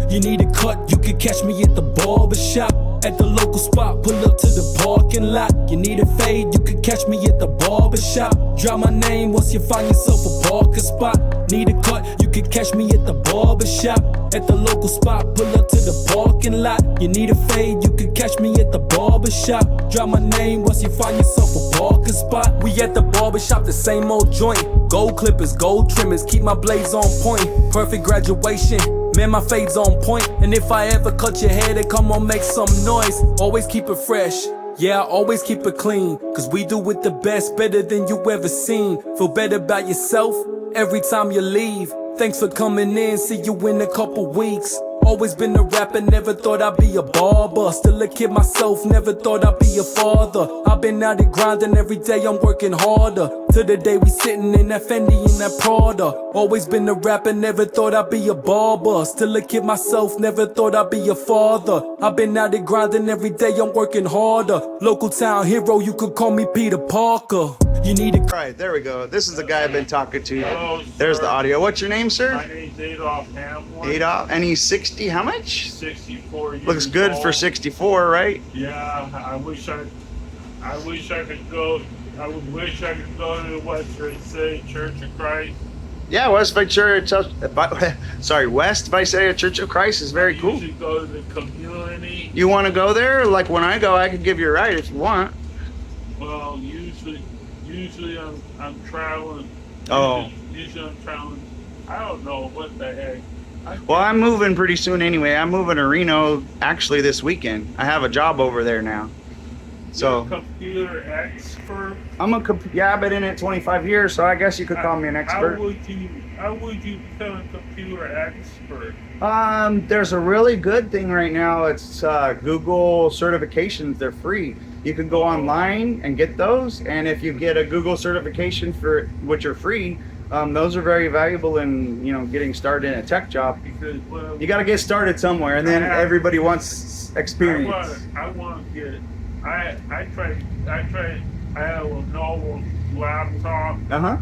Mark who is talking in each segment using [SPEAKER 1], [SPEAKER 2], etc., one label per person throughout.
[SPEAKER 1] You need a cut, you can catch me at the barbershop. At the local spot, pull up to the parking lot. You need a fade, you can catch me at the barbershop. Drop my name once you find yourself a parking spot. Need a cut, you can catch me at the barbershop. At the local spot, pull up to the parking lot. You need a fade, you can catch me at the barbershop. Drop my name once you find yourself a parking spot. We at the barbershop, the same old joint. Gold clippers, gold trimmers, keep my blades on point. Perfect graduation, man, my fade's on point. And if I ever cut your hair, then come on, make some noise. Always keep it fresh, yeah, I always keep it clean. Cause we do it the best, better than you ever seen. Feel better about yourself every time you leave. Thanks for coming in, see you in a couple weeks. Always been a rapper, never thought I'd be a barber. Still a kid myself, never thought I'd be a father. I've been out here grinding every day, I'm working harder. Till the day we sitting in that Fendi and that Prada. Always been a rapper, never thought I'd be a barber. Still a kid myself, never thought I'd be a father. I've been out here grinding every day, I'm working harder. Local town hero, you could call me Peter Parker. You need a...
[SPEAKER 2] Alright, there we go. This is the guy I've been talking to. Hello, there's the audio. What's your name, sir?
[SPEAKER 3] My name's Adolf Hamlin.
[SPEAKER 2] Adolf, and he's 60, how much?
[SPEAKER 3] 64 years
[SPEAKER 2] Looks good
[SPEAKER 3] old.
[SPEAKER 2] for 64, right?
[SPEAKER 3] Yeah, I wish I could go. I wish I could go to the Western City Church of Christ.
[SPEAKER 2] Yeah, West Visalia Church of Christ is very cool.
[SPEAKER 3] You should go to the community.
[SPEAKER 2] You want to go there? Like when I go, I could give you a ride if you want.
[SPEAKER 3] Well, usually I'm traveling.
[SPEAKER 2] Oh.
[SPEAKER 3] Usually I'm traveling. I don't know what the heck.
[SPEAKER 2] Well, I'm moving pretty soon anyway. I'm moving to Reno actually this weekend. I have a job over there now. So.
[SPEAKER 3] You're a computer expert.
[SPEAKER 2] Yeah, I've been in it 25 years, so I guess you could call me an expert.
[SPEAKER 3] How would you become a computer expert?
[SPEAKER 2] There's a really good thing right now. It's Google certifications. They're free. You can go online and get those, and if you get a Google certification for which are free, those are very valuable in getting started in a tech job. Because you got to get started somewhere, and then everybody wants experience.
[SPEAKER 3] I want to get. I have a normal laptop, and I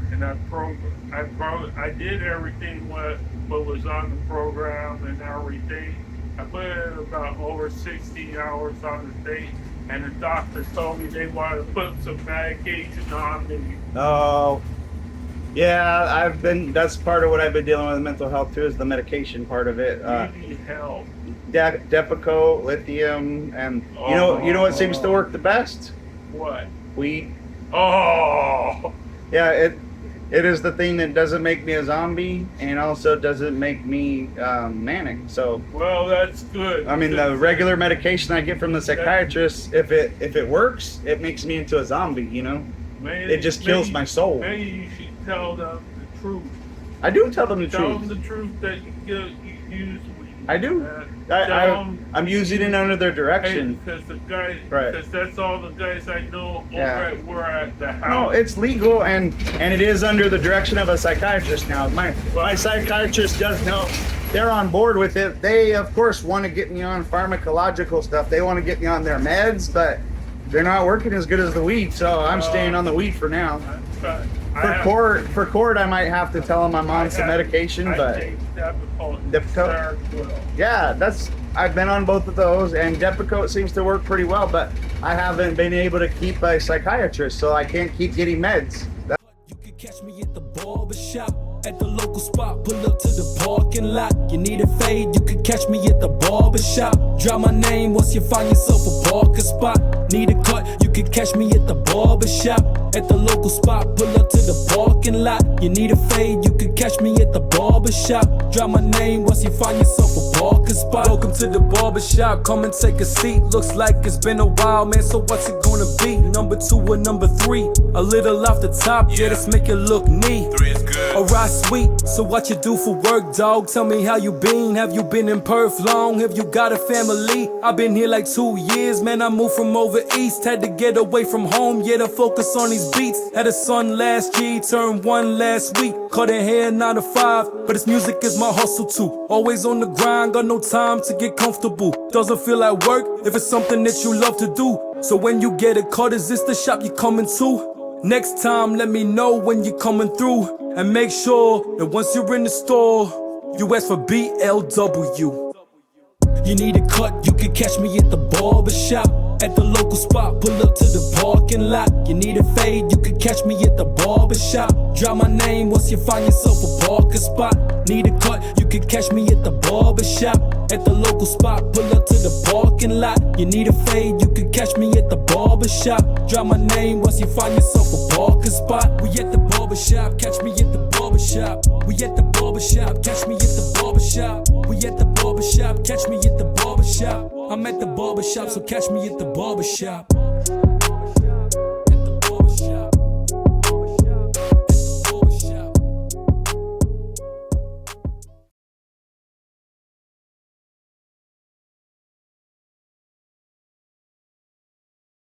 [SPEAKER 3] did everything what was on the program and everything. I put in about over 60 hours on the thing, and the doctor told me they wanted to put some medication on me.
[SPEAKER 2] Oh, yeah, that's part of what I've been dealing with mental health too, is the medication part of it.
[SPEAKER 3] You need help.
[SPEAKER 2] Depakote, lithium, and you know what seems to work the best?
[SPEAKER 3] What?
[SPEAKER 2] Weed.
[SPEAKER 3] Oh.
[SPEAKER 2] Yeah, it is the thing that doesn't make me a zombie and also doesn't make me manic. So.
[SPEAKER 3] Well, that's good.
[SPEAKER 2] I mean, the regular medication I get from the psychiatrist, if it works, it makes me into a zombie. It just kills my soul.
[SPEAKER 3] Maybe you should tell them the truth.
[SPEAKER 2] I do tell them the truth.
[SPEAKER 3] Tell them the truth that you use weed.
[SPEAKER 2] I do. I'm using it under their direction.
[SPEAKER 3] Because the guys,
[SPEAKER 2] right.
[SPEAKER 3] Because that's all the guys I know were at the house.
[SPEAKER 2] No, it's legal and it is under the direction of a psychiatrist now. My psychiatrist does know. They're on board with it. They, of course, want to get me on pharmacological stuff. They want to get me on their meds, but they're not working as good as the weed, so I'm staying on the weed for now. For court, I might have to tell them I'm on some medication, but Depakote. Yeah, I've been on both of those, and Depakote seems to work pretty well, but I haven't been able to keep a psychiatrist, so I can't keep getting meds.
[SPEAKER 1] You can catch me at the barbershop. At the local spot, pull up to the parking lot. You need a fade, you can catch me at the barbershop. Drop my name once you find yourself a parking spot. Need a cut, you can catch me at the barbershop. At the local spot, pull up to the parking lot. You need a fade, you can catch me at the barbershop. Drop my name once you find yourself a parking spot. Welcome to the barbershop, come and take a seat. Looks like it's been a while, man, so what's it gonna be? Number 2 or number 3? A little off the top, yeah, let's make it look neat.
[SPEAKER 4] 3 is good.
[SPEAKER 1] Alright, sweet, so what you do for work, dog? Tell me how you been, have you been in Perth long? Have you got a family? I've been here like 2 years, man, I moved from over east. Had to get away from home, yeah, to focus on these beats. Had a son last year, turned 1 last week. Cut a hair 9 to 5, but this music is my hustle too. Always on the grind, got no time to get comfortable. Doesn't feel like work if it's something that you love to do. So when you get a cut, is this the shop you coming to? Next time, let me know when you're coming through. And make sure that once you're in the store, you ask for BLW. You need a cut, you can catch me at the barbershop. At the local spot, pull up to the parking lot. You need a fade, you can catch me at the barbershop. Drop my name once you find yourself a parking spot. Need a cut, you can catch me at the barbershop. At the local spot, pull up to the parking lot. You need a fade, you can catch me at the barbershop. Drop my name once you find yourself a parking spot. We at the barbershop, catch me at the barbershop. We at the barbershop, catch me at the barbershop. We at the barbershop, catch me at the barbershop. I'm at the barbershop, so catch me at the barbershop.